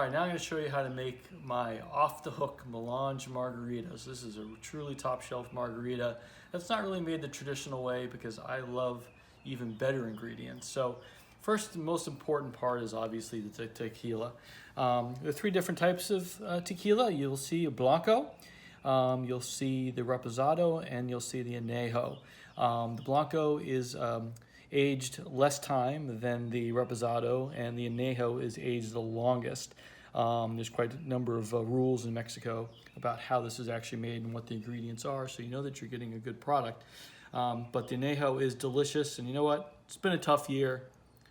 right, now I'm going to show you how to make my off-the-hook Mulange margaritas. This is a truly top-shelf margarita that's not really made the traditional way because I love even better ingredients. So first, the most important part is obviously the tequila. There are three different types of tequila. You'll see a blanco, you'll see the reposado, and you'll see the anejo. The blanco is aged less time than the reposado, and the anejo is aged the longest. There's quite a number of rules in Mexico about how this is actually made and what the ingredients are, so you know that you're getting a good product. But the anejo is delicious, and you know what? It's been a tough year.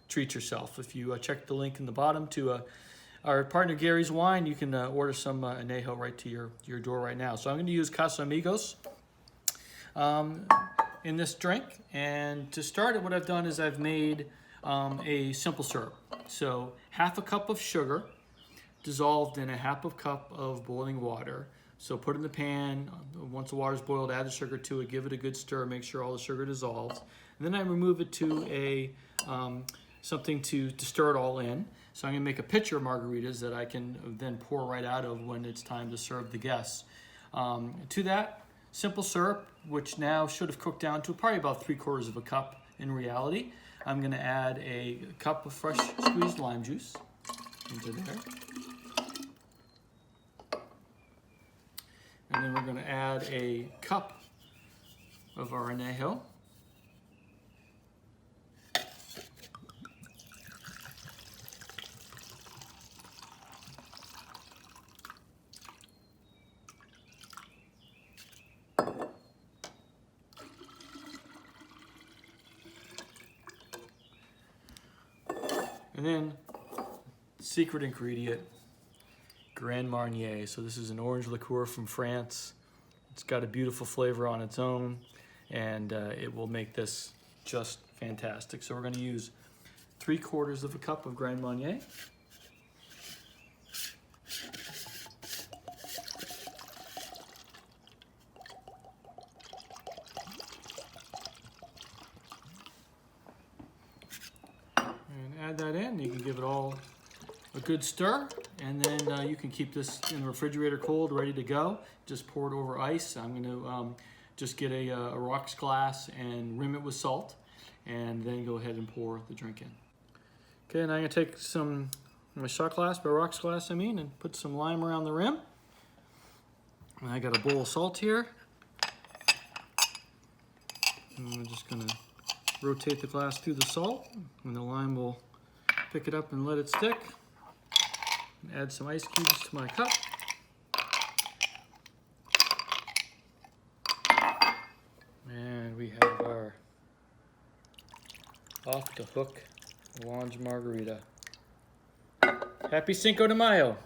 Treat yourself. If you check the link in the bottom to our partner Gary's Wine, you can order some anejo right to your door right now. So I'm going to use Casamigos in this drink, and to start it, what I've done is I've made a simple syrup. So half a cup of sugar dissolved in a half a cup of boiling water. So put it in the pan. Once the water's boiled, add the sugar to it, give it a good stir, make sure all the sugar dissolves. And then I remove it to a something to stir it all in. So I'm gonna make a pitcher of margaritas that I can then pour right out of when it's time to serve the guests. To that simple syrup, which now should have cooked down to probably about 3/4 of a cup in reality, I'm gonna add a cup of fresh squeezed lime juice into there. And then we're gonna add a cup of our anejo. And then, secret ingredient, Grand Marnier. So this is an orange liqueur from France. It's got a beautiful flavor on its own, and it will make this just fantastic. So we're going to use 3/4 of a cup of Grand Marnier. Add that in. You can give it all a good stir, and then you can keep this in the refrigerator cold, ready to go. Just pour it over ice. I'm going to just get a rocks glass and rim it with salt, and then go ahead and pour the drink in. Okay, and I'm going to take my shot glass, my rocks glass, and put some lime around the rim. And I got a bowl of salt here. And I'm just going to rotate the glass through the salt, and the lime will pick it up and let it stick. Add some ice cubes to my cup. And we have our off the hook Mulange margarita. Happy Cinco de Mayo!